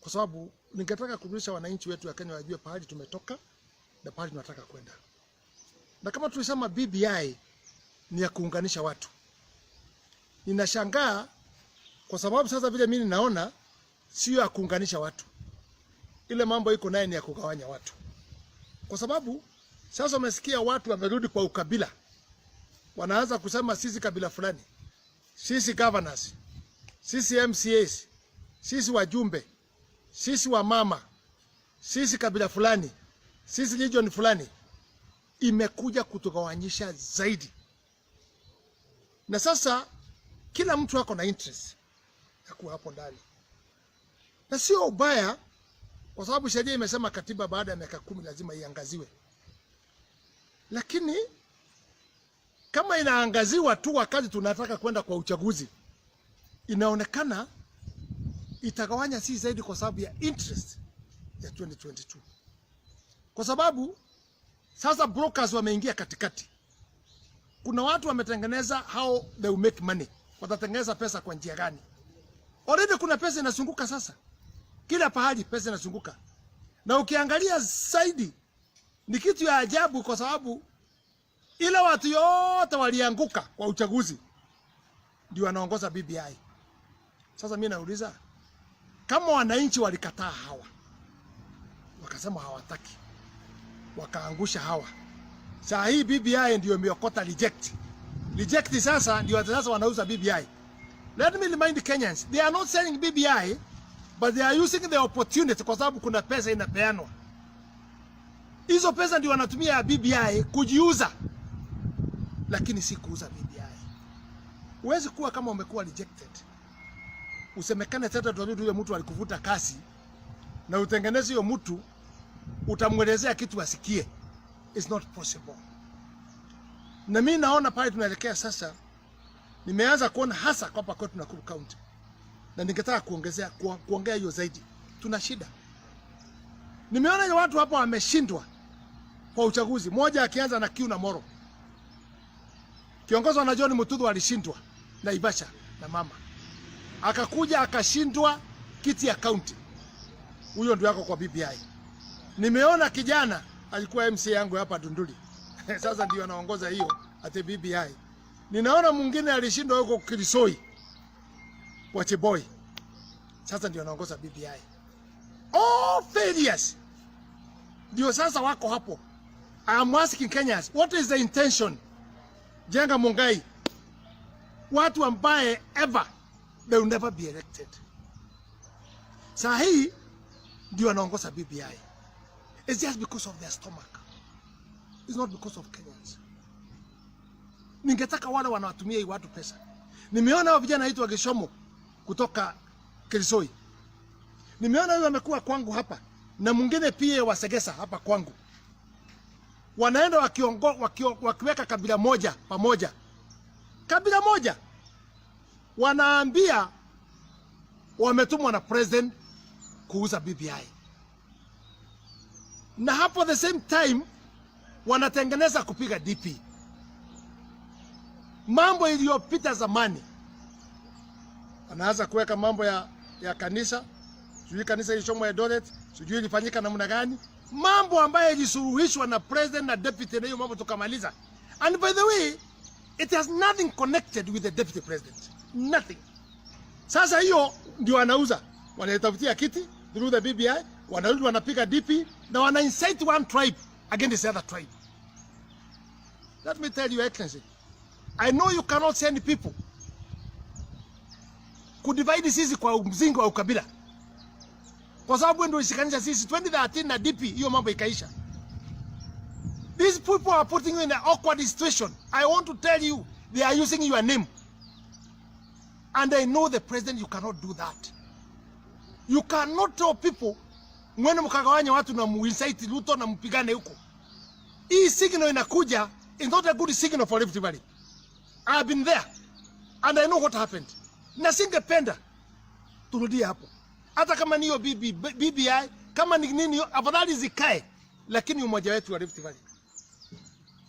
kwa sababu ningetaka kurudisha wananchi wetu wa Kenya wajue pahali tumetoka na pahali tunataka kwenda. Na kama tulisema BBI ni ya kuunganisha watu, ninashangaa kwa sababu sasa vile mimi naona sio ya kuunganisha watu, ile mambo iko naye ni ya kugawanya watu. Kwa sababu sasa umesikia watu wamerudi kwa ukabila, wanaanza kusema sisi kabila fulani, sisi governors, sisi MCAs, sisi wajumbe, sisi wa mama, sisi kabila fulani, sisi region fulani. Imekuja kutugawanyisha zaidi. Na sasa kila mtu wako na interest ya kuwa hapo ndani. Na sio ubaya, kwa sababu sheria imesema katiba baada ya miaka 10 lazima iangaziwe. Lakini kama inaangaziwa tu wakati tunataka kwenda kwa uchaguzi, inaonekana itagawanya si zaidi kwa sababu ya interest ya 2022. Kwa sababu sasa brokers wameingia katikati. Kuna watu wametengeneza how they will make money. Watatengeneza pesa kwa njia gani? Already kuna pesa inazunguka sasa. Kila pahali pesa inazunguka. Na ukiangalia zaidi ni kitu ya ajabu, kwa sababu ile watu yote walianguka kwa uchaguzi ndio wanaongoza BBI. Sasa mimi nauliza, kama wananchi walikataa hawa, wakasema hawataki, wakaangusha hawa, saa hii BBI ndio imeokota reject sasa ndio sasa wanauza BBI. Let me remind Kenyans, they are not selling BBI, but they are using the opportunity, kwa sababu kuna pesa inapeanwa. Hizo pesa ndio wanatumia ya BBI kujiuza, lakini si kuuza BBI. Huwezi kuwa kama umekuwa rejected, usemekane tata tuambie yule mtu alikuvuta kasi na utengeneze hiyo mtu utamwelezea kitu asikie. It's not possible. Na mimi naona pale tunaelekea sasa, nimeanza kuona hasa kwa kwetu Nakuru County, na ningetaka kuongea hiyo zaidi. Tuna shida. Nimeona watu hapo wameshindwa kwa uchaguzi. Moja akianza na Kiu na Moro, kiongozi wa John Mutudhu alishindwa na Ibasha na mama, akakuja akashindwa kiti ya county. Huyo ndio yako kwa BBI. Nimeona kijana alikuwa MC yangu hapa Dunduli sasa ndio anaongoza hiyo ate BBI. Ninaona mwingine alishindwa huko Kirisoi wa Cheboy, sasa ndio anaongoza BBI. All failures ndio sasa wako hapo. I am asking Kenyans, what is the intention? Jenga Mungai, watu ambaye ever they will never be elected. Saa hii ndio anaongoza BBI. It's just because of their stomach. It's not because of Kenyans. Ningetaka wale wanawatumia hii watu pesa. Nimeona hao vijana wetu wa Geshomo kutoka Kirisoi. Nimeona yule amekuwa kwangu hapa na mwingine pia wa Segesa hapa kwangu. Wanaenda wakiweka kabila moja pamoja. Kabila moja. Wanaambia wametumwa na president kuuza BBI. Na hapo the same time wanatengeneza kupiga DP. Mambo iliyopita zamani. Wanaanza kuweka mambo ya kanisa. Sijui kanisa ilishomwa Eldoret, sijui ilifanyika namna gani. Mambo ambayo ilisuluhishwa na president na deputy, na hiyo mambo tukamaliza. And by the way, it has nothing connected with the deputy president. Nothing. Sasa hiyo ndio wanauza. Wanatafutia kiti through the BBI, wanarudi wanapiga DP na wana incite one tribe against the other tribe. Let me tell you, Excellency, I know you cannot send people kudivide sisi kwa mzingi wa ukabila, kwa sababu ndio ishikanisha sisi 2013 na DP, hiyo mambo ikaisha. These people are putting you in an awkward situation. I want to tell you, they are using your name. And I know the president, you cannot do that. You cannot tell people, mwene mkagawanya watu na muincite Ruto na mpigane huko. Hii signal inakuja is not a good signal for Rift Valley. I have been there and I know what happened. Na singependa turudie hapo. Hata kama niyo BBI, kama ni nini, afadhali zikae, lakini umoja wetu wa Rift Valley,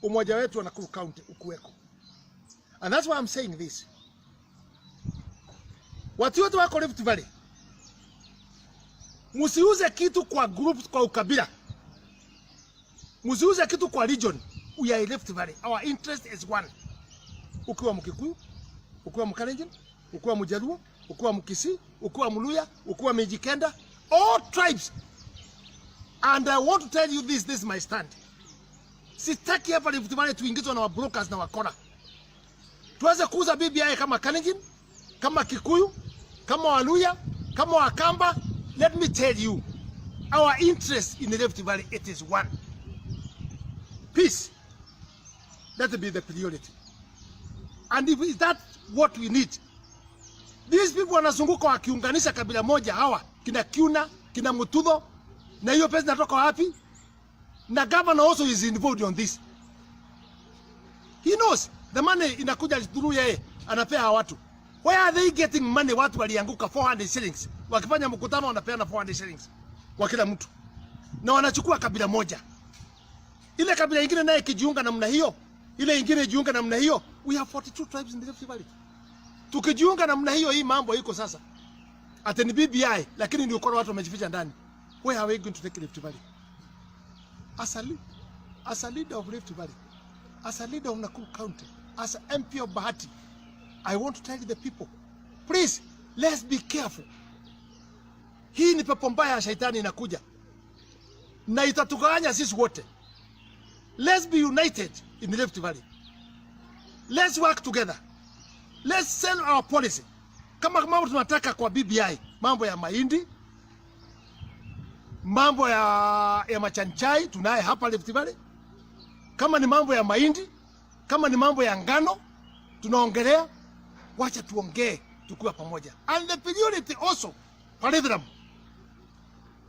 umoja wetu wa Nakuru County ukuweko. And that's why I'm saying this. Watu wote wako Rift Valley, Msiuze kitu kwa group, kwa ukabila. Msiuze kitu kwa region. We are Rift Valley. Our interest is one. Ukiwa Mkikuyu, ukiwa Mkalenjin, ukiwa Mjaluo, ukiwa Mkisii, ukiwa Mluya, ukiwa Mijikenda, all tribes. And I want to tell you this is my stand. Sitaki hapa Rift Valley tuingizwe na brokers na wakora. Tuweze kuuza BBI kama Kalenjin, kama Kikuyu, kama Waluya, kama Wakamba. Let me tell you, our interest in the Rift Valley, it is one. Peace. That will be the priority. And if that's what we need, these people wanazunguka wakiunganisha kabila moja hawa, kina Kiuna, kina Mutudho, na hiyo pesa inatoka wapi? Na governor also is involved on this. He knows the money inakuja through yeye, anapea watu. Why are they getting money? Watu walianguka 400 shillings. Wakifanya mkutano wanapeana 400 shillings kwa kila mtu. Na wanachukua kabila moja. Ile kabila nyingine naye kijiunga namna hiyo, ile nyingine jiunga namna hiyo. We have 42 tribes in the Rift Valley. Tukijiunga namna hiyo, hii mambo iko sasa. Ati ni BBI, lakini ndio kwa watu wamejificha ndani. Where are we going to take Rift Valley? As a leader of Rift Valley, as a leader of Nakuru County, as an MP of Bahati, I want to tell the people, please, let's be careful. Hii ni pepo mbaya ya shaitani inakuja. Na itatugawanya sisi wote. Let's be united in the Rift Valley. Let's work together. Let's sell our policy. Kama mambo tunataka kwa BBI, mambo ya mahindi, mambo ya machanchai tunaye hapa Rift Valley. Kama ni mambo ya mahindi, kama ni mambo ya ngano tunaongelea, wacha tuongee tukiwa pamoja. And the priority also, Parivram.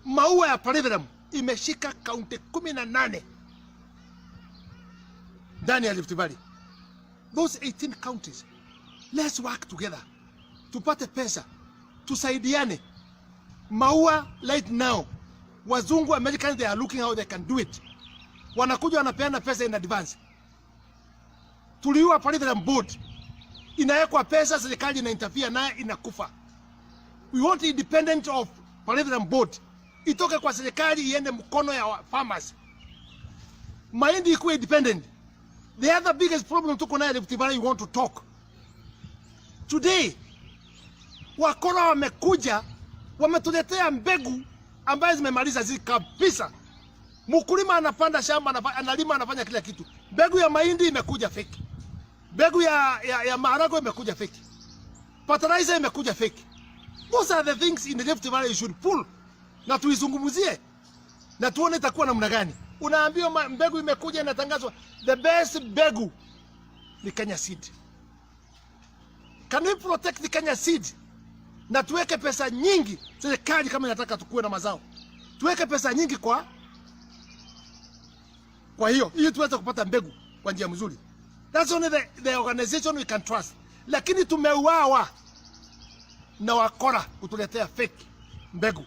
Maua ya Parivram imeshika kaunti 18 ndani ya Rift Valley. Those 18 counties, let's work together. Tupate pesa, tusaidiane. Maua right now, wazungu Americans, they are looking how they can do it. Wanakuja wanapeana pesa in advance. Tuliua Parivram board. Inawekwa pesa, serikali ina interfere naye, inakufa. We want independent of Parivram board. Itoke kwa serikali iende mkono ya farmers. Mahindi ikuwe independent. The other biggest problem tuko nayo Rift Valley, you want to talk. Today, Wakora wamekuja, wametuletea mbegu ambazo zimemaliza ziki kabisa. Mkulima anapanda shamba, analima, anafanya kila kitu. Mbegu ya mahindi imekuja fake. Mbegu ya maharagwe imekuja fake. Fertilizer imekuja fake. Those are the things in the Rift Valley you should pull. Na tuizungumzie. Na tuone itakuwa namna gani. Unaambiwa mbegu imekuja, inatangazwa. The best mbegu ni Kenya seed. Can we protect the Kenya seed? Na tuweke pesa nyingi, serikali kama inataka tukue na mazao. Tuweke pesa nyingi kwa hiyo, ili tuweze kupata mbegu kwa njia mzuri. That's only the organization we can trust. Lakini tumeuawa na wakora kutuletea fake mbegu.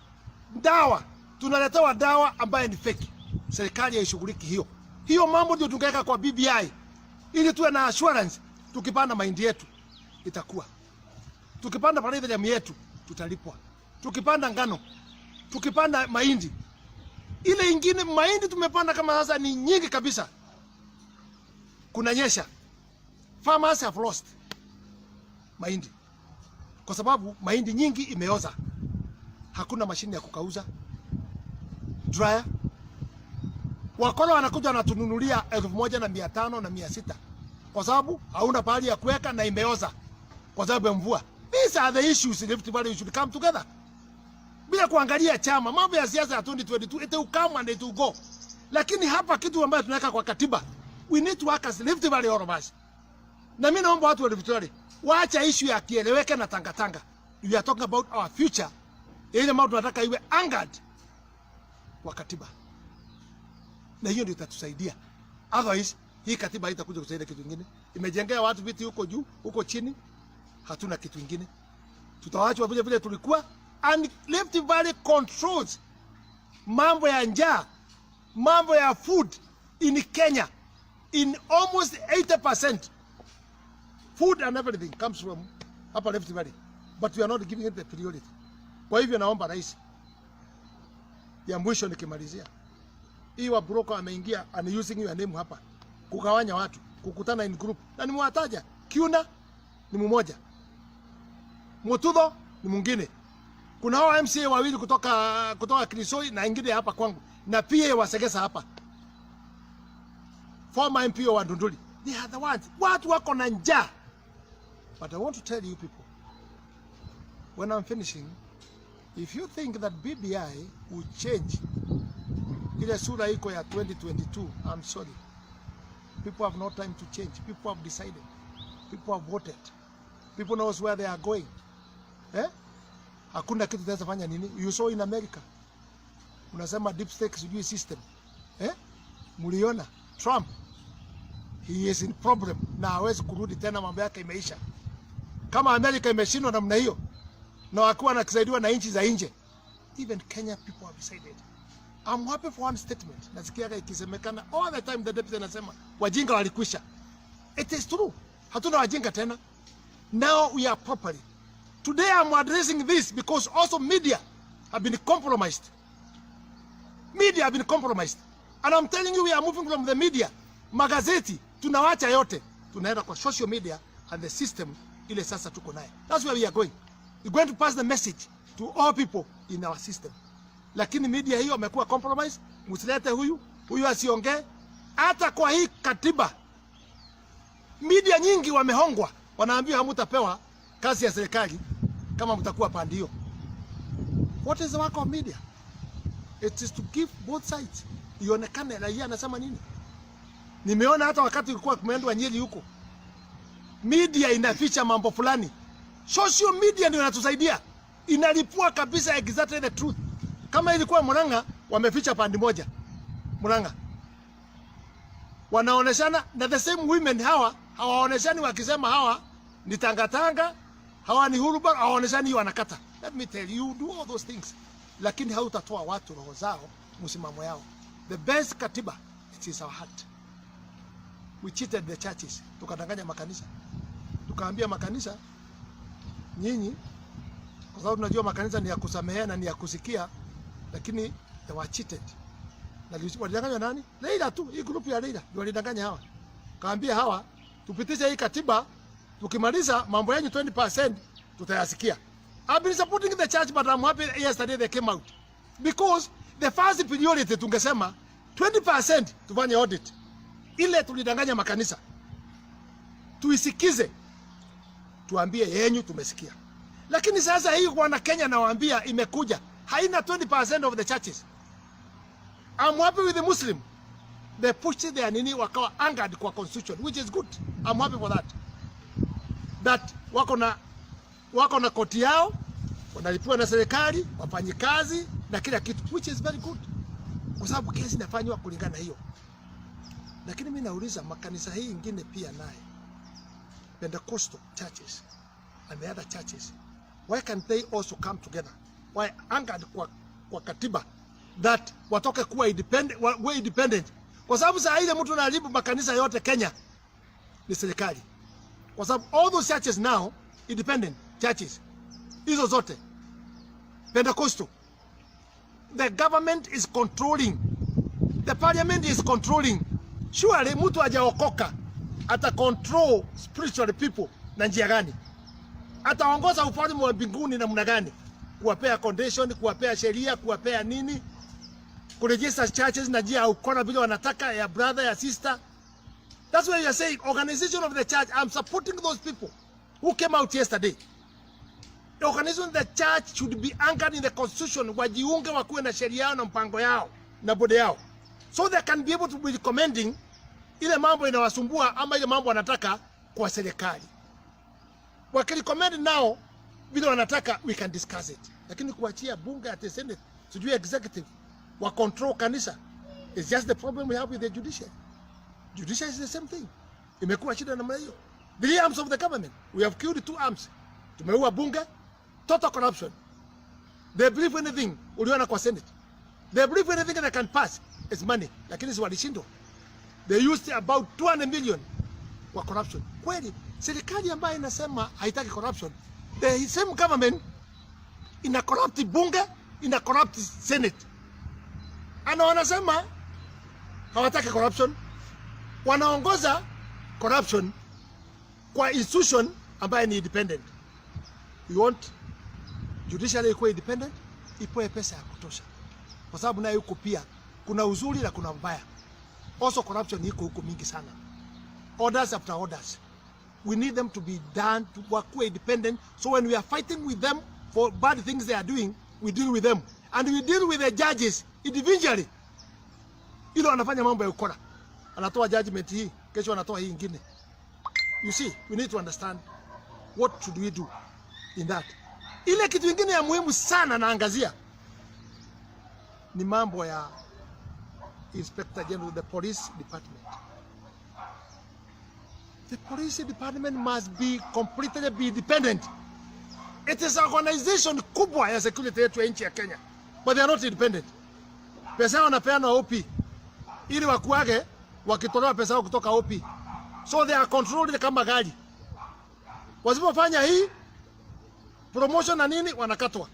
Dawa, tunaletewa dawa ambayo ni fake. Serikali haishughuliki hiyo. Hiyo mambo ndio tungeweka kwa BBI. Ili tuwe na assurance, tukipanda mahindi yetu itakuwa. Tukipanda Parivram yetu tutalipwa. Tukipanda ngano, tukipanda mahindi. Ile ingine mahindi tumepanda kama sasa ni nyingi kabisa. Kunanyesha. Farmers have lost mahindi. Kwa sababu mahindi nyingi imeoza. Hakuna mashine ya kukauza. Dryer. Wakora wanakuja wanatununulia 1,500 na 600. Kwa sababu hauna pahali ya kuweka na imeoza. Kwa sababu ya mvua. These are the issues in Rift Valley, we should come together. Bila kuangalia chama, mambo ya siasa ya 2022, it will come and it will go. Lakini hapa kitu ambacho tunaweka kwa katiba, we need to work as Rift Valley all of us. Na mimi naomba watu wa Rift Valley waacha issue ya kieleweke na tangatanga. We are talking about our future. Ile mambo tunataka iwe anchored kwa katiba. Na hiyo ndio itatusaidia. Otherwise, hii katiba haitakuja kusaidia kitu kingine. Imejengea watu viti huko juu, huko chini. Hatuna kitu kingine. Tutawachwa vile vile tulikuwa. And Rift Valley controls mambo ya njaa, mambo ya food in Kenya. In almost 80%. Food and everything comes from hapa Rift Valley. But we are not giving it the priority. Kwa hivyo naomba rais, ya mwisho nikimalizia. Hii wa broker ameingia and using your name hapa. Kugawanya watu, kukutana in group. Na nimewataja. Kiuna ni mmoja. Mutudho ni mwingine. Kuna hao MCA wawili kutoka Kirisoi na ingine hapa kwangu. Na pia wasegesa hapa. Former MP wa Ngunjiri. They are the ones. Watu wako na njaa. But I want to tell you people, when I'm finishing, if you think that BBI will change ile sura iko ya 2022, I'm sorry. People have no time to change. People have decided. People have voted. People knows where they are going. Hakuna kitu tunaweza fanya nini? You saw in America. Unasema deep state sijui system. Muliona Trump. He is in problem na hawezi kurudi tena, mambo yake imeisha. Kama America imeshindwa namna hiyo na akiwa anakisaidiwa na nchi za nje. Even Kenya people have decided. I'm happy for one statement. Nasikia ikisemekana all the time the deputy anasema wajinga walikwisha. It is true. Hatuna wajinga tena. Now we are properly. Today I'm addressing this because also media have been compromised. Media have been compromised. And I'm telling you, we are moving from the media. Magazeti, tunawacha yote. Tunaenda kwa social media and the system ile sasa tuko naye. That's where we are going. We're going to pass the message to all people in our system. Lakini media hiyo amekuwa compromised. Msilete huyu asiongee. Hata kwa hii katiba media nyingi wamehongwa. Wanaambiwa hamtapewa kazi ya serikali kama mtakuwa pande hiyo. What is the work of media? It is to give both sides. Ionekane raia anasema nini. Nimeona hata wakati ulikuwa kumeendwa Nyeri huko, media inaficha mambo fulani. Social media ndio inatusaidia. Inalipua kabisa exactly the truth. Kama ilikuwa Murang'a, wameficha pande moja. Murang'a. Wanaoneshana na the same women hawaoneshani wakisema hawa ni tangatanga, hawa ni huruba, hawaoneshani wanakata. Let me tell you, do all those things. Lakini hautatoa watu roho zao, msimamo yao. The best katiba, it is our heart. We cheated the churches. Tukadanganya makanisa. Tukaambia makanisa, nyinyi, kwa sababu tunajua makanisa ni ya kusamehe na ni ya kusikia, lakini they were cheated. Na walidanganya nani? Raila tu, hii group ya Raila ndio walidanganya hawa. Kaambia hawa, tupitishe hii katiba, tukimaliza mambo yenu 20% tutayasikia. I've been supporting the church, but I'm happy yesterday they came out. Because the first priority tungesema 20% tufanye audit. Ile tulidanganya makanisa. Tuisikize. Tuambie yenyu tumesikia. Lakini sasa hii wana Kenya nawaambia imekuja. Haina 20% of the churches. I'm happy with the Muslim. They pushed their nini wakawa angered kwa constitution, which is good. I'm happy for that. That wako na koti yao, wanalipiwa na serikali, wafanyikazi na kila kitu, which is very good. Kwa sababu kesi inafanywa kulingana hiyo. Lakini mimi nauliza makanisa hii ingine pia naye, Pentecostal churches and the other churches, why can't they also come together? Why angered kwa katiba that watoke kuwa independent? Kwa sababu saa ile mtu analibu makanisa yote Kenya ni serikali. Kwa sababu all those churches now independent churches, hizo zote Pentecostal, the government is controlling, the parliament is controlling. Surely mtu hajaokoka ata control spiritual people na njia gani? Ataongoza ufalme wa mbinguni namna gani? Kuwapea condition, kuwapea sheria, kuwapea nini? Kuregister churches na njia ukora bila wanataka ya brother ya sister. That's why you are saying organization of the church. I'm supporting those people who came out yesterday. The organization of the church should be anchored in the constitution. Wajiunge wakuwe na sheria yao na mpango yao na bodi yao, so they can be able to be recommending ile mambo inawasumbua ama ile mambo wanataka kwa serikali. Wakirecommend now vile wanataka, we can discuss it. Lakini kuachia bunge at the Senate, sijui executive wa control kanisa, is just the problem we have with the judiciary. Judiciary is the same thing. Imekuwa shida namna hiyo. The arms of the government, we have killed 2 arms. Tumeua bunge, total corruption. They believe anything uliona kwa Senate. They believe anything that can pass is money. Lakini si walishindwa. They used about 200 million kwa corruption. Kweli serikali ambayo inasema haitaki corruption, the same government ina corrupt bunge, ina corrupt Senate. Ana wanasema hawataki corruption. Wanaongoza corruption kwa institution ambayo ni independent. You want judiciary ikuwe independent, ipoe pesa ya kutosha. Kwa sababu nayo huko pia kuna uzuri na kuna mbaya. Also corruption iko huko mingi sana. Orders after orders. We need them to be done to work independent, so when we are fighting with them for bad things they are doing, we deal with them. And we deal with the judges individually. Ilo anafanya mambo ya ukora. Anatoa judgment hii, kesho anatoa hii nyingine. You see, we need to understand what should we do in that. Ile kitu kingine ya muhimu sana naangazia ni mambo ya Inspector General of the Police Department. The police department must be completely be independent. It is an organization kubwa ya security yetu ya nchi ya Kenya, but they are not independent. Pesa wanapeana OP ili wakuage wakitolewa pesa kutoka OP. So they are controlled kama gari. Wasipofanya hii promotion na nini wanakatwa.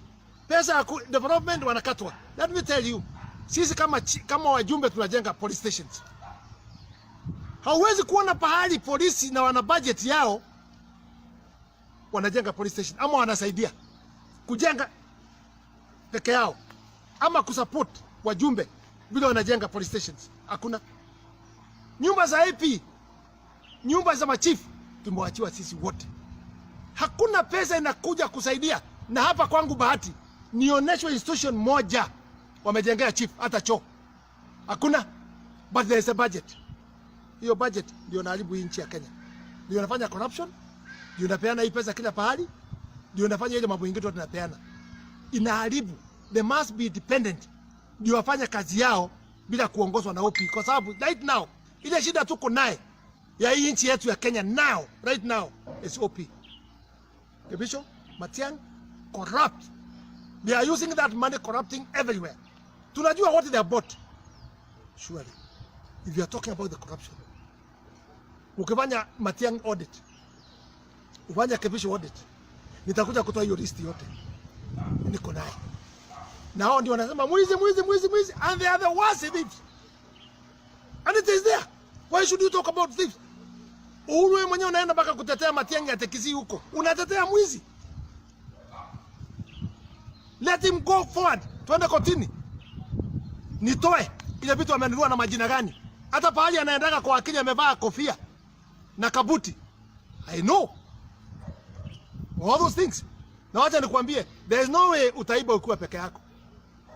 Pesa ya development wanakatwa. Let me tell you, sisi kama wajumbe tunajenga police stations. Hauwezi kuona pahali polisi na wana budget yao wanajenga police station ama wanasaidia kujenga peke yao ama kusupport wajumbe vile wanajenga police stations. Hakuna. Nyumba za AP, nyumba za machief tumewachiwa sisi wote. Hakuna pesa inakuja kusaidia. Na hapa kwangu bahati nionyeshwe institution moja wamejengea chief hata choo. Hakuna. But there is a budget. Hiyo budget ndio inaharibu nchi ya Kenya. Ndio inafanya corruption, ndio inapeana hii pesa kila pahali, ndio inafanya ile mambo mengine tunapeana. Inaharibu. They must be independent. Ndio wafanya kazi yao bila kuongozwa na OP, kwa sababu right now ile shida tuko naye ya hii nchi yetu ya Kenya right now is OP. Kebisho, Matiangi, corrupt. They are using that money corrupting everywhere. Tunajua what they have bought. Surely, if you are talking about the corruption, ukifanya Matiangi audit, ufanya Kebisho audit, nitakuja kutoa hiyo list yote. Niko naye. Na hao ndio wanasema mwizi, and they are the worst thieves. And it is there. Why should you talk about thieves? Uhuru mwenyewe unaenda mpaka kutetea Matiangi atekisi huko. Unatetea mwizi. Let him go forward. Tuende kotini. Nitoe ile vitu amenunua na majina gani? Hata pahali anaendaga kwa akili amevaa kofia na kabuti. I know. All those things. Na wacha nikwambie, there is no way utaiba ukiwa peke yako.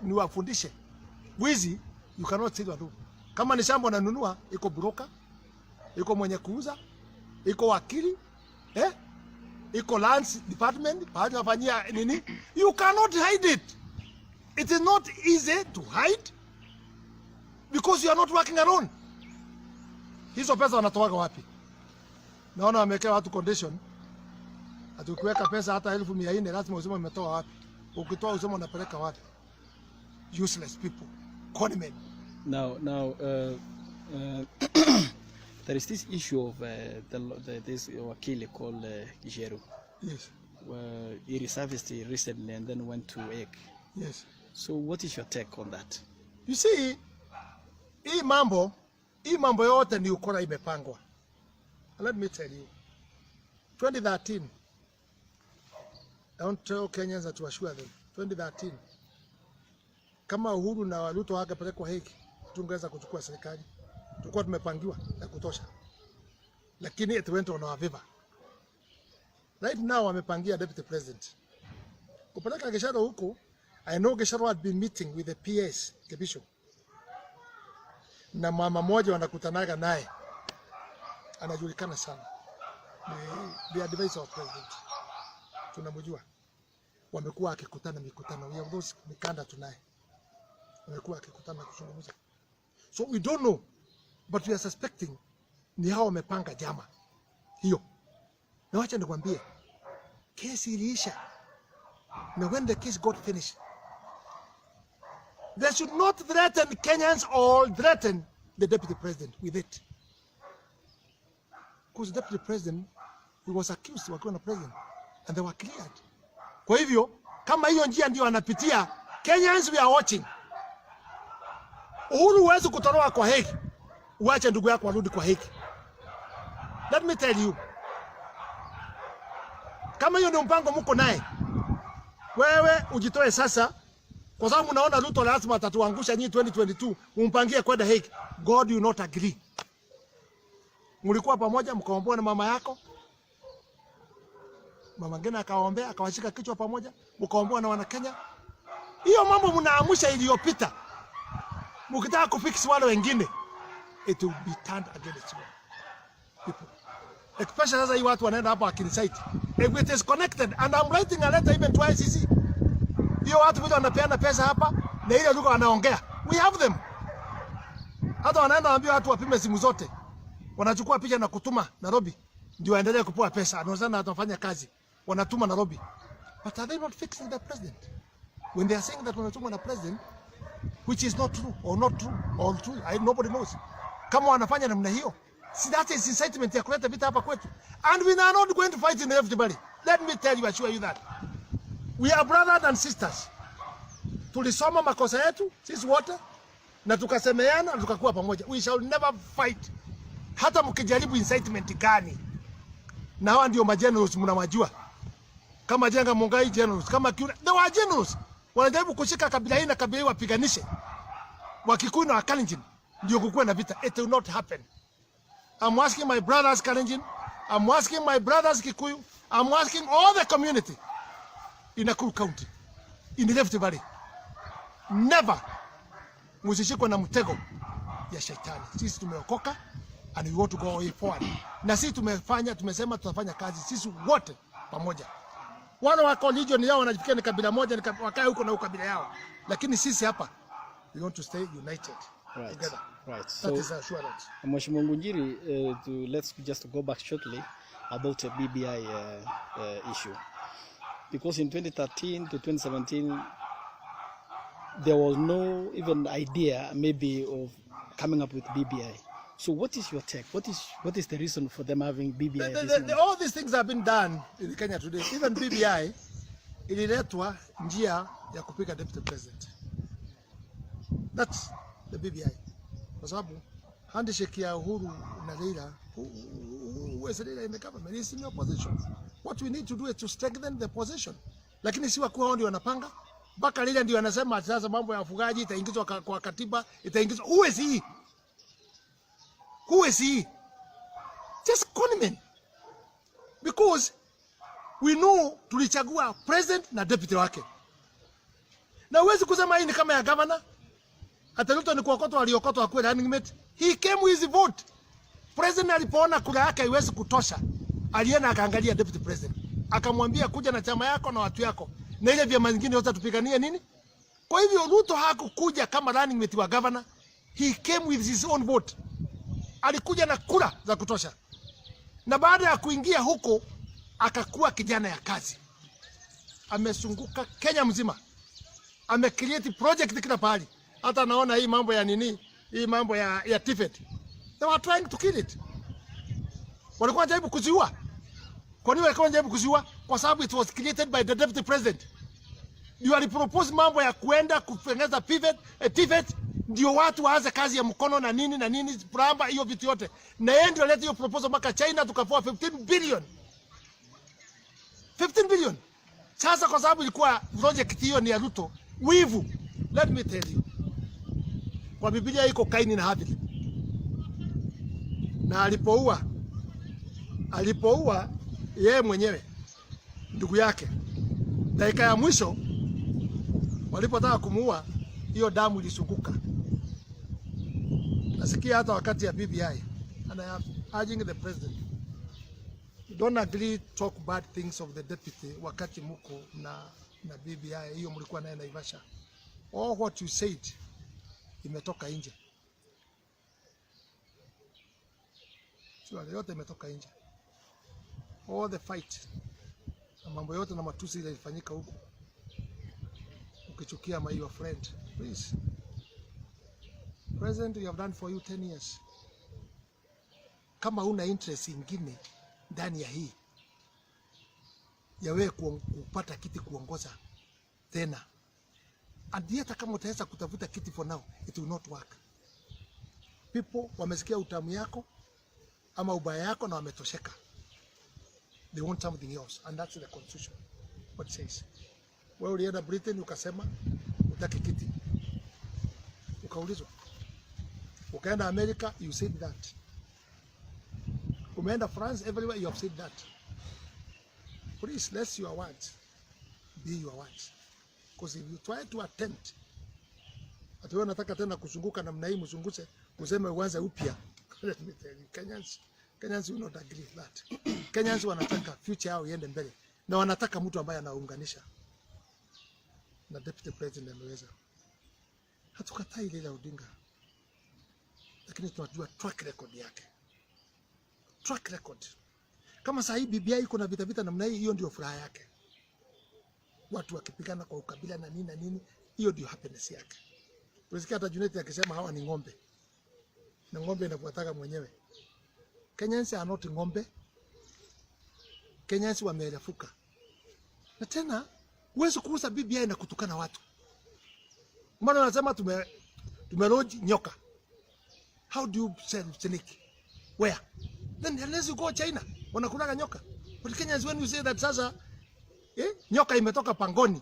Niwafundishe. Wizi, you cannot sit alone. Kama ni shamba unanunua, iko broker, iko mwenye kuuza, iko wakili, iko lands department, pahali wafanyia nini? You cannot hide it. It is not easy to hide because you are not working alone. Hizo pesa wanatoa wapi? Naona wamekea watu condition. Atukiweka pesa hata 1400 lazima useme umetoa wapi. Ukitoa useme unapeleka wapi? Useless people. Conmen. Now, there is this issue of this wakili called Ngunjiri. Yes. He resurfaced recently and then went to egg. Yes. So what is your take on that? You see, hii mambo yote ni ukora imepangwa. Let me tell you. 2013. Don't tell Kenyans that you assure them. 2013. Kama Uhuru na Ruto wangepelekwa hiki, tungeweza kuchukua serikali. Tulikuwa tumepangiwa ya kutosha. Lakini it went on our favor. Right now wamepangia deputy president. Kupeleka Gesharo huko, I know Gesharo had been meeting with the PS, Kebisho. Na mama moja wanakutanaga naye. Anajulikana sana. The advisor of president. Tunamjua. Wamekuwa akikutana mikutano. We have those mikanda tunaye. Wamekuwa akikutana kuzungumza. So we don't know, but we are suspecting ni hao wamepanga jama hiyo. Na wacha nikwambie, kesi iliisha. Na when the case got finished, they should not threaten Kenyans or threaten the deputy president with it. Because the deputy president, he was accused wakiwa na president and they were cleared. Kwa hivyo, kama hiyo njia ndio anapitia, Kenyans we are watching. Uhuru huwezi kutoroa kwa haki. Uache ndugu yako warudi kwa haki. Let me tell you. Kama hiyo ndio mpango mko naye, wewe ujitoe sasa, kwa sababu unaona Ruto lazima atatuangusha nyinyi 2022, umpangie kwenda haki. God will not agree. Mlikuwa pamoja mkaombewa na mama yako. Mama ngine akaombea, akawashika kichwa pamoja, mkaombewa na wana Kenya. Hiyo mambo mnaamusha iliyopita. Mkitaka kufix wale wengine, it will be turned against you. People. Especially sasa hii watu wanaenda hapa akinicite. If it is connected and I'm writing a letter even to ICC. Hiyo watu vile wanapeana pesa hapa na ile lugha wanaongea. We have them. Hata wanaenda waambia watu wapime simu zote. Wanachukua picha na kutuma Nairobi. Ndio waendelee kupoa pesa. Anaozana atafanya kazi. Wanatuma Nairobi. But are they not fixing the president? When they are saying that wanatuma na president, which is not true or not true or true, nobody knows. Kama wanafanya namna hiyo, see, that is incitement ya kuleta vita hapa kwetu. And we are not going to fight in everybody. Let me tell you, assure you that. We are brothers and sisters. Tulisoma makosa yetu, sisi wote, na tukasemeana, na tukakuwa pamoja. We shall never fight. Hata mkijaribu incitement gani. Na hawa ndio magenerals mnawajua. Kama Jenga Mungai generals, kama Kiuna, they were generals. Wanajaribu kushika kabila hii na kabila hii wapiganishe. Wakikuyu na Wakalenjin ndio kukuwe na vita. It will not happen. I'm asking my brothers Kalenjin, I'm asking my brothers Kikuyu, I'm asking all the community in Nakuru County, in the Rift Valley. Never musishikwe na mtego ya shetani. Sisi tumeokoka and we want to go way forward. Na sisi tumesema tutafanya kazi sisi wote pamoja. Wale wako legion yao wanajifikia ni kabila moja, wakae huko na ukabila yao. Lakini sisi hapa we want to stay united. Right. Together. Right. That is assurance. Mheshimiwa Ngunjiri, let's just go back shortly about the BBI issue. Because in 2013 to 2017, there was no even idea maybe of coming up with BBI. So what is your take? What is the reason for them having BBI? All these things have been done in Kenya today. Even BBI ililetwa njia ya kupiga deputy president. That's the BBI. Kwa sababu handshake ya Uhuru na Raila, who is Raila in the government, is in the opposition. What we need to do is to strengthen the position. Lakini si wakuu hao ndio wanapanga. Mpaka Raila ndio anasema sasa mambo ya ufugaji itaingizwa kwa katiba, itaingizwa. Who is he? Who is he? Just conman. Because we know tulichagua president na deputy wake. Na uwezi kusema hii ni kama ya governor. Hata Ruto ni kuokotwa aliokotwa kwa running mate. He came with his vote. President alipoona kura yake haiwezi kutosha, alienda akaangalia deputy president. Akamwambia kuja na chama yako na watu yako. Na ile vyama vingine wote tupiganie nini? Kwa hivyo Ruto hakukuja kama running mate wa governor. He came with his own vote. Alikuja na kura za kutosha. Na baada ya kuingia huko akakuwa kijana ya kazi. Amesunguka Kenya mzima. Amecreate project kila pahali. Hata naona hii mambo ya nini? Hii mambo ya TVET. They were trying to kill it. Walikuwa wanajaribu kuziua. Kwa nini walikuwa wanajaribu kuziua? Kwa sababu it was created by the deputy president. You are propose mambo ya kuenda kutengeneza TVET ndio watu waanze kazi ya mkono na nini plamba hiyo vitu yote. Na yeye ndio aleta hiyo proposal mpaka China tukapoa 15 billion. 15 billion. Sasa kwa sababu ilikuwa project hiyo ni ya Ruto, wivu. Let me tell you. Kwa Biblia iko Kaini na Habili. Na alipoua yeye mwenyewe ndugu yake. Dakika ya mwisho walipotaka kumuua, hiyo damu ilisukuka. Nasikia hata wakati ya BBI, and I am urging the president, don't agree talk bad things of the deputy wakati muko na BBI. Hiyo mlikuwa naye Naivasha. All what you said imetoka nje. Sio yote imetoka nje. All the fight na mambo yote na matusi ile ilifanyika huko. Ukichukia my your friend, please. President, we have done for you 10 years. Kama una interest ingine ndani ya hii ya wewe kupata kiti kuongoza tena, And yet kama utaweza kutafuta kiti for now, it will not work. People wamesikia utamu yako ama ubaya yako na wametosheka. They want something else, and that's the constitution what says. Wewe ulienda Britain ukasema utaki kiti, ukaulizwa. Ukaenda America, you said that. Umeenda France, everywhere you have said that. Please, let your words be your words. Because if you try to attempt, ati wewe nataka tena kuzunguka namna hii, mzunguse useme uanze upya. Let me tell you, Kenyans will not agree with that. Kenyans wanataka future yao iende mbele, na wanataka mtu ambaye anaunganisha. Na deputy president ameweza. Hatukatai Raila Odinga, lakini tunajua track record yake. Track record. Kama sasa hii BBI iko na vita namna hii, hiyo ndio furaha yake. Watu wakipigana kwa ukabila na nini, hiyo ndio happiness yake. Unasikia hata Junet akisema hawa ni ng'ombe. Na ng'ombe inafuataka mwenyewe. Kenyans are not ng'ombe. Kenyans wamerefuka. Na tena huwezi kuuza BBI na kutukana watu. Mbona wanasema tumeloji nyoka? How do you sell snake? Where? Then unless you go China, wanakulaga nyoka. But Kenyans, when you say that sasa nyoka imetoka pangoni,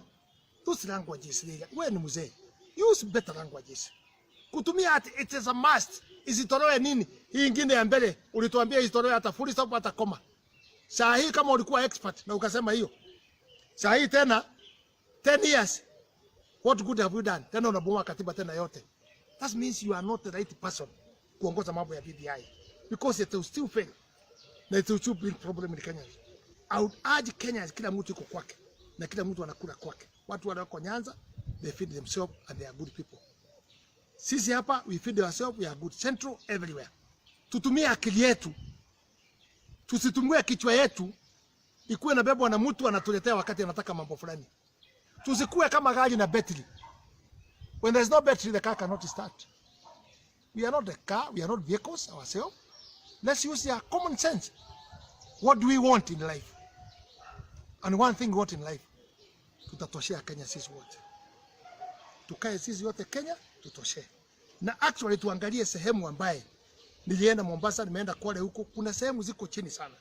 those languages wewe ni mzee. Use better languages. Kutumia it is a must. Isitolewe nini? Hii ingine ya mbele ulituambia isitolewe hata full stop hata koma. Saa hii kama ulikuwa expert na ukasema hiyo. Saa hii tena 10 years. What good have you done? Tena unabomoa katiba tena yote. That means you are not the right person kuongoza mambo ya BBI, because it will still fail. Na it will still bring problem in Kenya. I would urge Kenyans, kila mtu yuko kwake na kila mtu anakula kwake. Watu walioko Nyanza, they feed themselves and they are good people. Sisi hapa we feed ourselves, we are good. Central everywhere. Tutumie akili yetu. Tusitumie kichwa yetu ikuwe na bebwa na mtu anatuletea wakati anataka mambo fulani. Tusikue kama gari na battery. When there's no battery, the car cannot start. We are not the car, we are not vehicles ourselves. Let's use our common sense. What do we want in life? And one thing we want in life, tutatoshea Kenya sisi wote. Tukae sisi wote Kenya, tutoshe. Na actually tuangalie sehemu ambaye nilienda Mombasa, nimeenda Kwale huko, kuna sehemu ziko chini sana.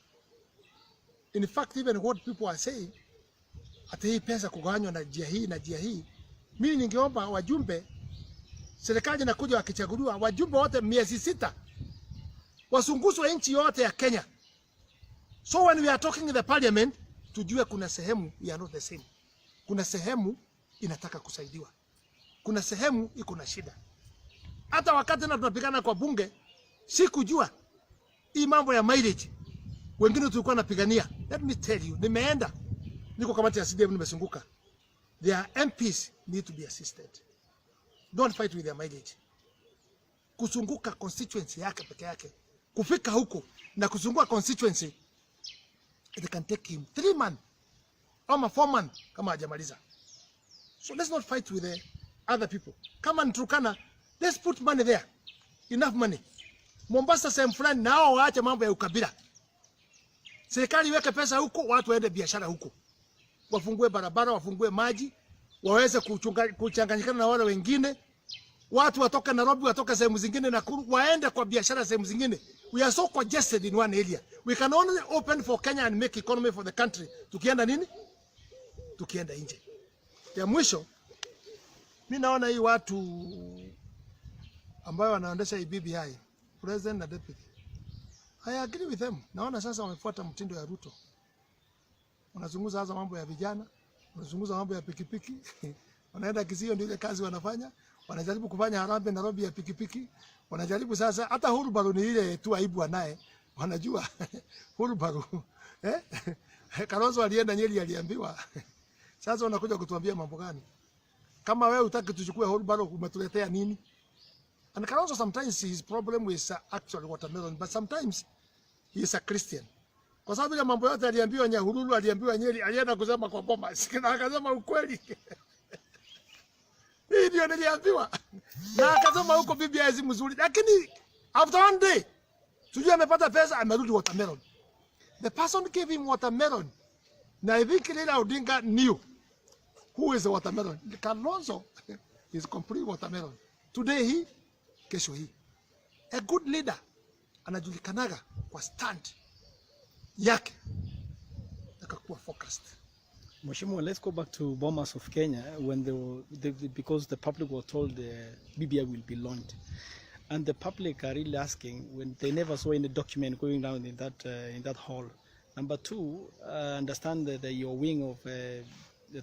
In fact, even what people are saying, ati hii pesa kugawanywa na njia hii na njia hii, mimi ningeomba wajumbe, serikali inakuja wakichaguliwa, wajumbe wote 600 wasunguzwe nchi yote ya Kenya. So when we are talking in the parliament, tujue kuna sehemu we are not the same. Kuna sehemu inataka kusaidiwa. Kuna sehemu iko na shida. Hata wakati na tunapigana kwa bunge, sikujua hii mambo ya mileage. Wengine tulikuwa napigania. Let me tell you, nimeenda niko kamati ya CDM, nimesunguka. Their MPs need to be assisted. Don't fight with their mileage. Kusunguka constituency yake peke yake, kufika huko na kuzunguka constituency, it can take him 3 months ama 4 months kama hajamaliza. So let's not fight with the other people. Kama Turkana, let's put money there. Enough money. Mombasa sehemu fulani nao waache mambo ya ukabila. Serikali iweke pesa huko, watu waende biashara huko. Wafungue barabara, wafungue maji, waweze kuchanganyikana na wale wengine. Watu watoka Nairobi, watoka sehemu zingine Nakuru, waende kwa biashara sehemu zingine. We are so congested in one area. We can only open for Kenya and make economy for the country. Tukienda nini? Tukienda nje. Ya mwisho, mimi naona hii watu ambao wanaendesha hii BBI, president na deputy, I agree with them. Naona sasa wamefuata mtindo ya Ruto. Wanazunguza hasa mambo ya vijana, wanazunguza mambo ya pikipiki. Wanaenda Kisii, ndio ile kazi wanafanya. Wanajaribu kufanya harambee Nairobi ya pikipiki. Wanajaribu sasa hata Uhuru ni ile tu aibu naye. Wanajua Uhuru Kalonzo alienda Nyeri, aliambiwa. Sasa wanakuja kutuambia mambo gani? Kama wewe utaki tuchukue Uhuru, umetuletea nini? And Kalonzo sometimes his problem is actually watermelon, but sometimes he is a Christian. Kwa sababu ile mambo yote aliambiwa Nyahururu, aliambiwa Nyeri, alienda kusema kwa Boma. Sikina akasema ukweli. Hii ndio niliambiwa. Na akasema huko BBI si mzuri. Lakini after one day, tujue amepata pesa, amerudi watermelon. The person gave him watermelon. Na I think Raila Odinga knew Who is the watermelon? Kalonzo is complete watermelon. Today he, kesho he. A good leader anajulikanaga kwa stand yake akakuwa focused. Mheshimiwa, let's go back to Bomas of Kenya when because the public were told the BBI will be launched, and the public are really asking when they never saw any document going down in that hall. Number two, understand that your wing of the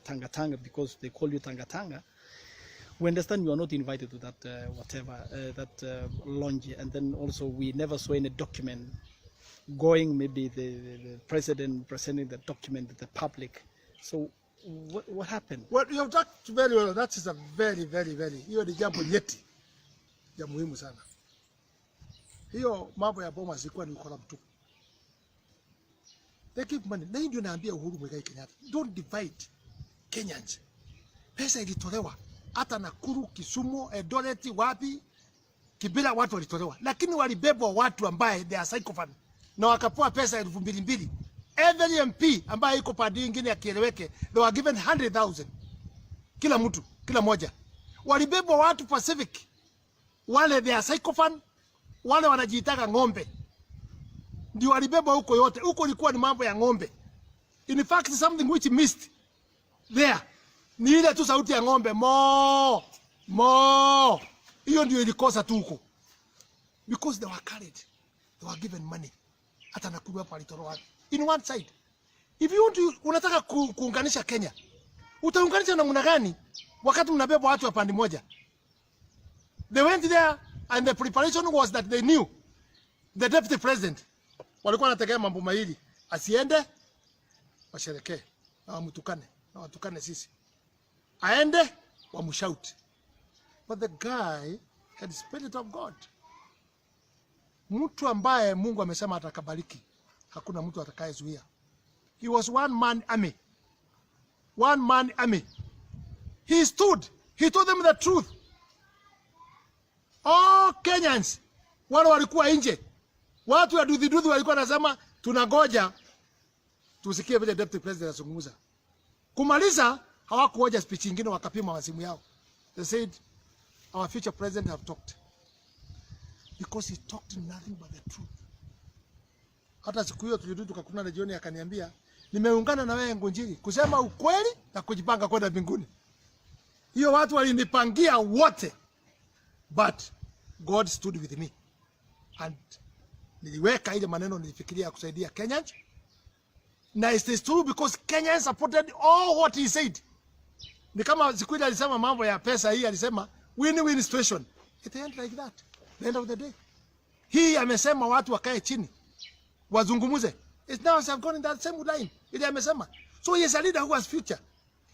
Tanga because they call you Tanga. We understand you are not invited to that launch, and then also we never saw any document going. Maybe the president presenting the document to the public. So what happened? Well, you have talked very well. That is a very, very, very. Hiyo ni jambo nyeti ya muhimu sana. Hiyo mambo ya Bomas ilikuwa ni ukora mtupu. They give money. Na ndio naambia Uhuru Muigai Kenyatta, don't divide Kenyans. Pesa ilitolewa hata Nakuru, Kisumu, Eldoret, wapi, Kibera watu walitolewa. Lakini walibebwa watu ambaye they are psychopath na wakapewa pesa 2,200. Every MP ambaye iko padi nyingine akieleweke, they were given 100,000. Kila mtu, kila moja. Walibebwa watu Pacific. Wale they are psychopath, wale wanajiitaka ng'ombe. Ndio walibebwa huko yote. Huko ilikuwa ni mambo ya ng'ombe. In fact, something which missed there. Ni ile tu sauti ya ng'ombe. Mo. Hiyo ndio ilikosa tu huko. Because they were carried. They were given money. Hata Nakuru hapa alitoroa. In one side. If you want to, unataka kuunganisha Kenya, utaunganisha namna gani wakati mnabeba watu wa pande moja? They went there and the preparation was that they knew the deputy president walikuwa wanategea mambo mawili, asiende washerekee na watukane sisi, aende wamshout. But the guy had spirit of God. Mtu ambaye Mungu amesema atakabariki, hakuna mtu atakayezuia. He was one man army. One man army. He stood. He told them the truth. All Kenyans wale walikuwa nje. Watu wa dudhi walikuwa nasema tunangoja tusikie vile deputy president anazungumza. Kumaliza hawakuoja speech nyingine, wakapima masimu yao. They said our future president have talked. Because he talked nothing but the truth. Hata siku hiyo tulirudi tukakutana na jioni, akaniambia nimeungana na wewe Ngunjiri kusema ukweli na kujipanga kwenda mbinguni. Hiyo watu walinipangia wote, but God stood with me. And niliweka ile maneno nilifikiria kusaidia Kenyans. Na it is true because Kenyans supported all what he said. Ni kama siku ile alisema mambo ya pesa hii, alisema win-win situation. It ain't like that. The end of the day. Hii amesema watu wakae chini wazungumuze. It's now have gone in that same line. Ile amesema. So he is a leader who has future.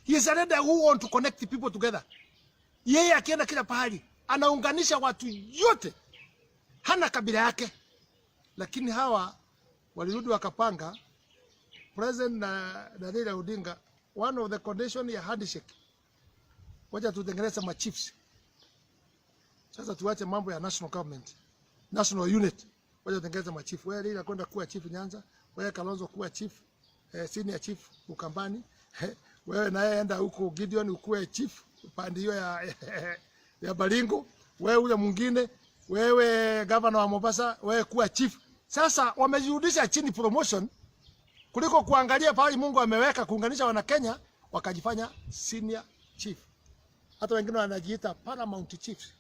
He is a leader who want to connect the people together. Yeye akienda kila pahali anaunganisha watu yote. Hana kabila yake. Lakini hawa walirudi wakapanga President na Raila Odinga, one of the condition ya handshake. Wacha tutengeneze ma chiefs. Sasa tuache mambo ya national government. National unit. Wacha tutengeneze ma chief. Wewe Raila kwenda kuwa chief Nyanza, wewe Kalonzo kuwa chief, senior chief Ukambani. Wewe naye enda huko Gideon ukuwe chief upande hiyo ya Baringo. Wewe ule mwingine, wewe governor wa Mombasa, wewe kuwa chief. Sasa wamejirudisha chini promotion kuliko kuangalia pale Mungu ameweka kuunganisha wana Kenya, wakajifanya senior chief. Hata wengine wanajiita paramount chiefs.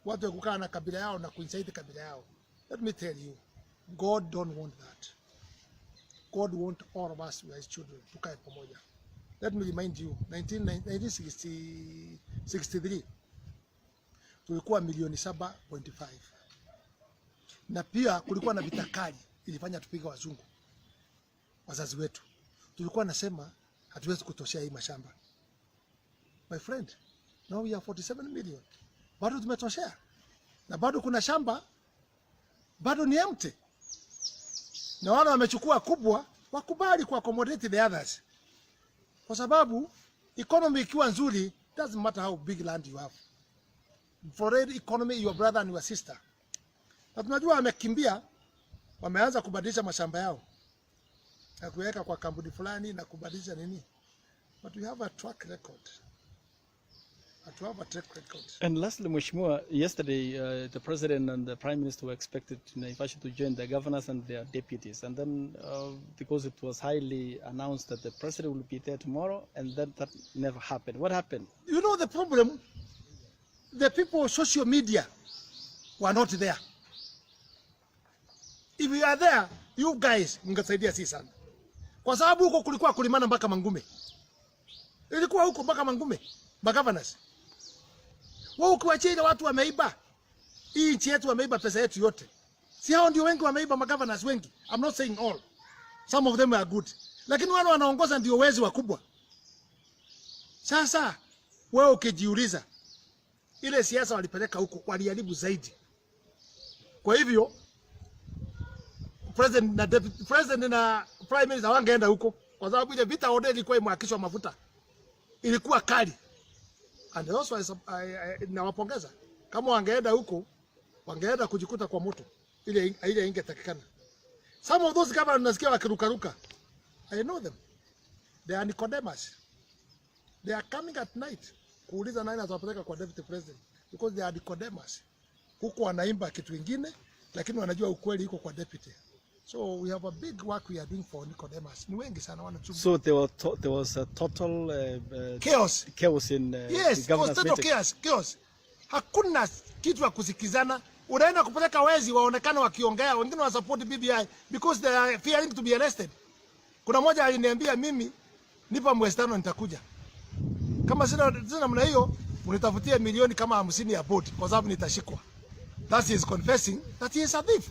Watu wa kukaa na kabila yao na kuinsaidi kabila yao. Let me tell you, God don't want that. God want all of us, we are his children, tukae pamoja. Let me remind you, 1963 tulikuwa milioni 7.5. Na pia kulikuwa na vita kali ilifanya tupige wazungu. Wazazi wetu. Tulikuwa nasema hatuwezi kutoshea hii mashamba. My friend, now we are 47 million. Bado tumetoshea. Na bado kuna shamba bado ni empty. Na wale wamechukua kubwa wakubali ku accommodate the others. Kwa sababu economy ikiwa nzuri, doesn't matter how big land you have. For the economy, your brother and your sister. Na tunajua wamekimbia, wameanza kubadilisha mashamba yao na kuweka kwa kampuni fulani na kubadilisha nini. But we have a track record. And lastly, Mheshimiwa, yesterday the President and the Prime Minister were expected to join the governors and their deputies. And then because it was highly announced that the President will be there tomorrow, and then that never happened. What happened? You know the problem? The people on social media were not there. If you are there, you guys mngesaidia sisi sana. Kwa sababu huko kulikuwa kulimana mpaka Mangume. Ilikuwa huko mpaka Mangume, governors. Wao ukiwachia ile watu wameiba. Hii nchi yetu wameiba pesa yetu yote. Si hao ndio wengi wameiba, governors wengi. I'm not saying all. Some of them are good. Lakini wale wanaongoza ndio wezi wakubwa. Sasa wewe ukijiuliza ile siasa walipeleka huko waliharibu zaidi. Kwa hivyo president na prime minister wangeenda huko kwa sababu ile vita order ilikuwa imwakishwa mafuta. Ilikuwa kali. And also nawapongeza kama wangeenda huko wangeenda kujikuta kwa moto ile ingetakikana. Some of those governors nasikia wakirukaruka. I know them. They are Nicodemus. They are coming at night kuuliza nani atawapeleka kwa deputy president because they are Nicodemus. Huko wanaimba kitu kingine lakini wanajua ukweli iko kwa deputy. So we have a big work we are doing for Nicodemus. Ni wengi sana wanachunguza. So there was a total chaos in yes, the governance meeting. Chaos. Hakuna kitu ya kusikizana. Unaenda kupeleka wezi waonekana wakiongea, wengine wa support BBI because they are fearing to be arrested. Kuna mmoja aliniambia mimi nipa mwezi 5 nitakuja. Kama sina namna hiyo, unitafutie milioni kama 50 ya board kwa sababu nitashikwa. That is confessing that he is a thief.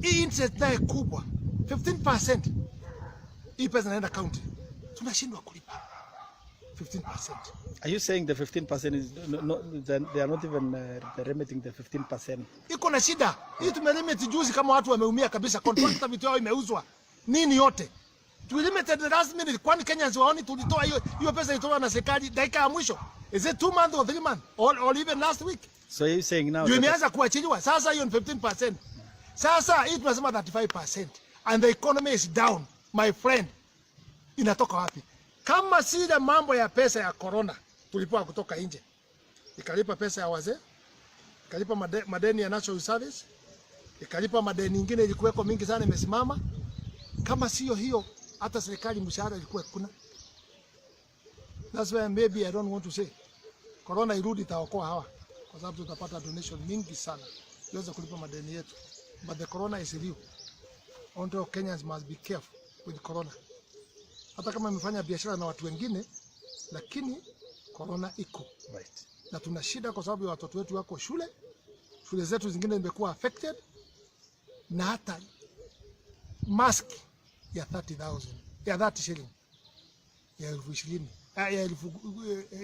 Hii interest naye kubwa 15%. Hii pesa inaenda county. Tunashindwa kulipa 15%. Are you saying the 15% is they are not even remitting the 15%? Iko na shida. Hii tumelimit juzi kama watu wameumia kabisa, contractor vitu yao imeuzwa. Nini yote. We limited the last minute, kwani Kenyans waoni tulitoa hiyo pesa ilitolewa na serikali dakika ya mwisho. Is it 2 months or 3 months or even last week? So you saying now imeanza kuachiliwa sasa hiyo ni 15%. Sasa hii tunasema 35% and the economy is down. My friend, inatoka wapi? Kama si ile mambo ya pesa ya corona tulipoa kutoka nje. Ikalipa pesa ya wazee, ikalipa madeni ya national service, ikalipa madeni nyingine ilikuweko mingi sana imesimama. Kama sio hiyo hata serikali mshahara ilikuwa kuna. That's why maybe I don't want to say corona irudi itaokoa hawa kwa sababu tutapata donation mingi sana tuweze kulipa madeni yetu. But the corona is real. All Kenyans must be careful with corona. Hata kama imefanya biashara na watu wengine, lakini corona iko. Right. Na tuna shida kwa sababu watoto wetu wako shule. Shule zetu zingine zimekuwa affected. Na hata mask ya 30,000, ya 30 shilling, ya 20,000,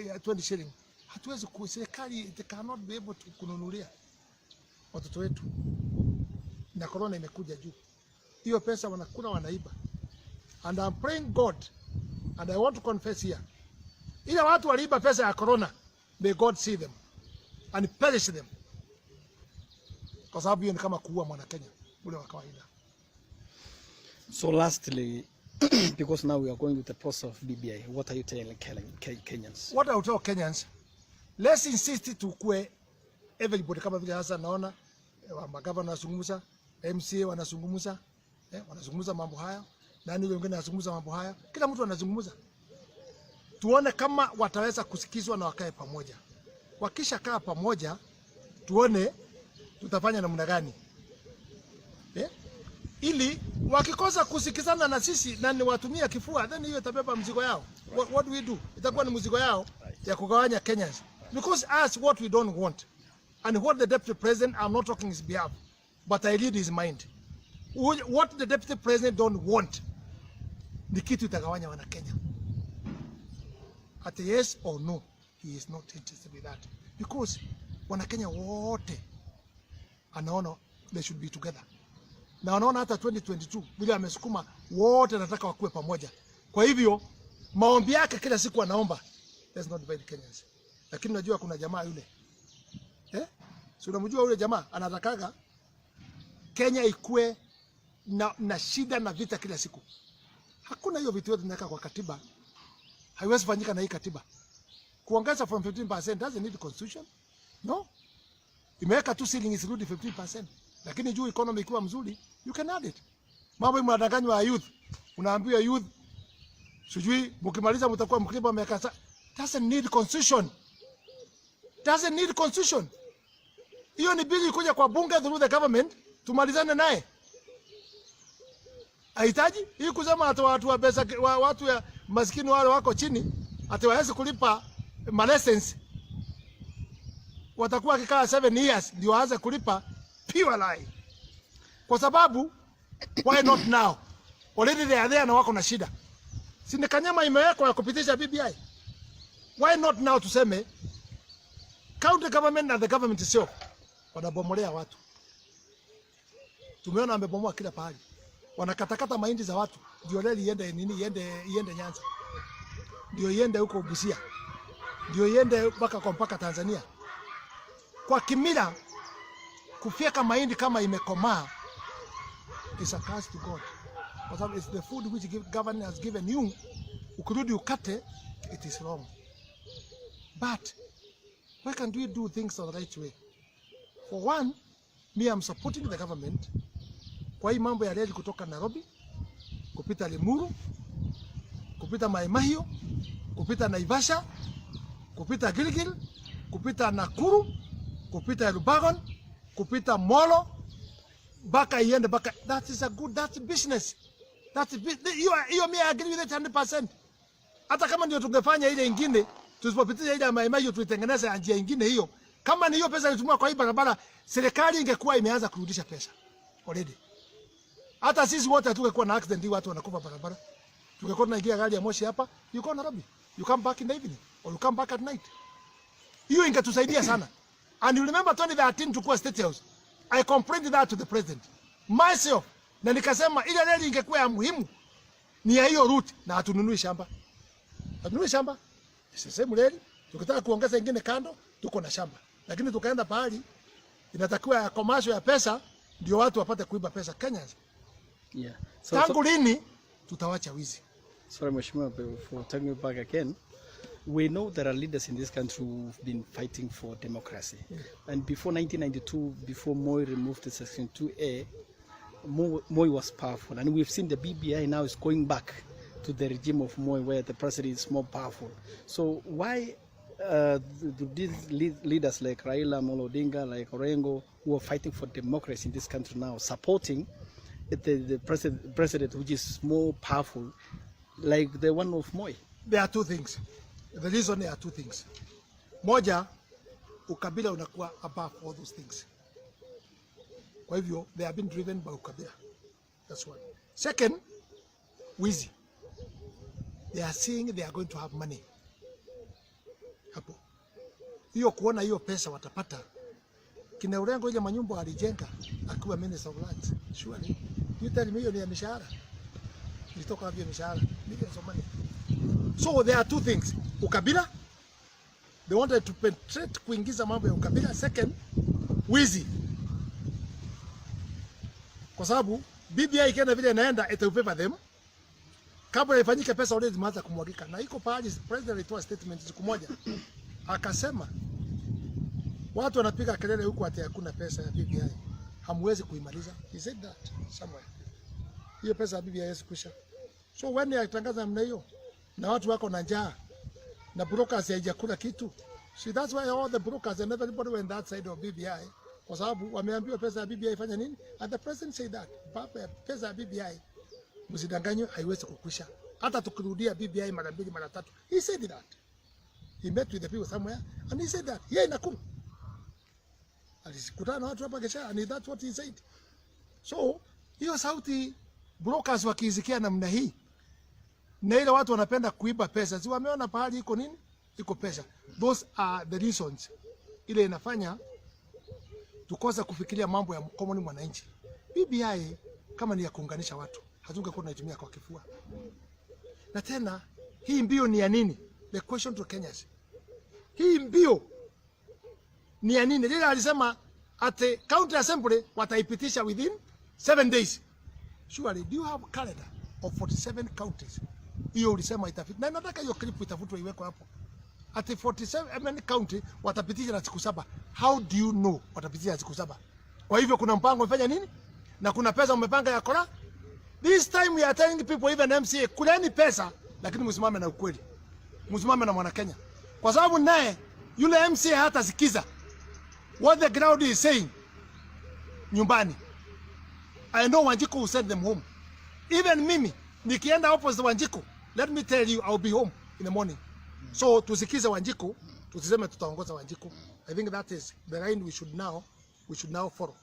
ya 20 shilling. Hatuwezi serikali cannot be able to kununulia watoto wetu. Na corona imekuja juu. Hiyo pesa wanakula wanaiba. And I'm praying God and I want to confess here. Ila watu waliiba pesa ya corona, may God see them and perish them. Kwa sababu hiyo ni kama kuua mwana Kenya ule wa kawaida. So lastly, because now we are going with the process of BBI, what are you telling Kenyans? What I will tell Kenyans, let's insist to kue everybody kama vile hasa naona magavana wanazungumza, MCA wanazungumza, wanazungumza mambo haya, nani wengine wanazungumza mambo haya, kila mtu anazungumza. Tuone kama wataweza kusikizwa na wakae pamoja. Wakisha kaa pamoja, tuone tutafanya namna gani. Ili wakikosa kusikizana na sisi na ni watumia kifua, then hiyo itabeba mzigo yao. What do we do? Itakuwa ni mzigo yao ya kugawanya Kenyans. Because us what we don't want and what the deputy president, I'm not talking his behalf, but I read his mind. What the deputy president don't want ni kitu itagawanya wana Kenya. At yes or no, he is not interested with that. Because wana Kenya wote anaona they should be together. Na wanaona hata 2022 vile amesukuma wote nataka wakue pamoja. Kwa hivyo maombi yake kila siku anaomba let's not divide Kenyans. Lakini unajua kuna jamaa yule. Si unamjua yule jamaa anatakaga Kenya ikue na shida na vita kila siku. Hakuna hiyo vitu yote tunaweka kwa katiba. Haiwezi fanyika na hii katiba. Kuongeza from 15% doesn't need constitution. No. Imeweka tu ceiling isirudi 15%. Lakini juu economy ikiwa mzuri, you can add it. Mambo mnadanganywa youth. Unaambiwa youth sijui mkimaliza mtakuwa mkriba miaka doesn't need constitution. Doesn't need constitution. Hiyo ni bili kuja kwa bunge through the government tumalizane naye. Haitaji hii kusema hata watu wa pesa watu ya maskini wale wako chini hata waweze kulipa malessence watakuwa kikaa 7 years ndio waanze kulipa pure lie. Kwa sababu why not now? Already they are there na wako na shida. Si ni kanyama imewekwa ya kupitisha BBI. Why not now tuseme county government na the government itself wanabomolea watu. Tumeona amebomoa kila pahali. Wanakatakata mahindi za watu ndio reli iende nini iende Nyanza. Ndio iende huko Busia. Ndio iende mpaka Tanzania. Kwa kimila kufyeka mahindi kama imekomaa is a curse to God. But it's the food which government has given you. Ukirudi ukate, it is wrong. But why can't we do things the right way? For one, me I'm supporting the government. Kwa hii mambo ya reli kutoka Nairobi, kupita Limuru, kupita Mai Mahiu, kupita Naivasha, kupita Gilgil, kupita Nakuru, kupita Lubagon, kupita Molo, baka iende baka. That is a good, that's business. You me agree with it 100%. Hata kama ndio tungefanya ile nyingine, tusipopitisha ile Mai Mahiu tuitengeneze njia nyingine hiyo. Kama ni hiyo pesa ilitumwa kwa hii barabara, serikali ingekuwa imeanza kurudisha pesa already. Hata sisi wote tungekuwa na accident hii watu wanakufa barabara. Tungekuwa tunaingia gari ya moshi hapa, you go Nairobi. You come back in the evening or you come back at night. Hiyo ingetusaidia sana. And you remember 2013 tukua State House. I complained that to the president. Myself. Na nikasema ile reli ingekuwa ya muhimu ni ya hiyo route na hatununui shamba. Hatununui shamba. Sisi reli tukitaka kuongeza ingine kando tuko na shamba. Lakini tukaenda pahali inatakiwa ya commercial ya pesa ndio watu wapate kuiba pesa Kenya. Yeah. Tangu lini tutawacha wizi? Sorry, Mheshimiwa, for taking you back again. We know there are leaders in this country who've been fighting for democracy. Yeah. And before 1992, before Moi removed the Section 2A, Moi was powerful. And we've seen the BBI now is going back to the regime of Moi, where the president is more powerful. So why do these leaders like Raila, Odinga, like Orengo, who are fighting for democracy in this country now, supporting the president which is more powerful, like the one of Moi? There are two things. The reason there are two things. Moja, ukabila unakuwa above all those things. Kwa hivyo, they have been driven by ukabila. That's one. Second, wizi. They are saying they are going to have money. Hapo. Hiyo kuona hiyo pesa watapata. Kina Orengo ile manyumba alijenga akiwa minister of lands. Surely. You tell me hiyo ni ya mishahara. Ilitoka hiyo mishahara. Millions of money. So there are two things. Ukabila. They wanted to penetrate kuingiza mambo ya ukabila. Second, wizi. Kwa sababu BBI ikienda vile inaenda it will favor them. Kabla ifanyike pesa already zimeanza kumwagika. Na iko pahali president alitoa statement siku moja. Akasema watu wanapiga kelele huku ati hakuna pesa ya BBI. Hamwezi kuimaliza. He said that somewhere. Hiyo pesa ya BBI haiwezi kuisha. So when they atangaza namna hiyo na watu wako na njaa na brokers haijakula kitu. See, that's why all the brokers and everybody went that side of BBI. Kwa sababu wameambiwa pesa ya BBI ifanya nini? And the president said that. Pesa ya BBI msidanganywe haiwezi kukwisha. Hata tukirudia BBI mara 2 mara 3. He said that. He met with the people somewhere and he said that. Here in Nakuru. Alisikutana na watu hapa Gesha and that's what he said. So, hiyo sauti brokers wakizikia namna hii. Na ile watu wanapenda kuiba pesa. Si wameona pahali iko nini? Iko pesa. Those are the reasons. Ile inafanya tukosa kufikiria mambo ya common mwananchi. BBI kama ni ya kuunganisha watu, hatungekuwa tunaitumia kwa kifua. Na tena hii mbio ni ya nini? The question to Kenyans. Hii mbio ni ya nini? Lila alisema at the county assembly wataipitisha within 7 days. Surely, do you have calendar of 47 counties. Hiyo ulisema itafiti. Na nataka hiyo clip itafutwe iwekwe hapo. Ati 47 county watapitisha na siku 7. How do you know watapitisha na siku 7? Kwa hivyo kuna mpango umefanya nini? Na kuna pesa umepanga ya kora? This time we are telling people, even MCA, kuleni pesa, lakini msimame na ukweli. Msimame na mwana Kenya. Kwa sababu naye yule MCA hata sikiza what the ground is saying nyumbani. I know Wanjiku will send them home. Even mimi nikienda opposite Wanjiku, let me tell you, I'll be home in the morning. So tusikize Wanjiku, tusiseme tutaongoza Wanjiku. I think that is the line we should now follow.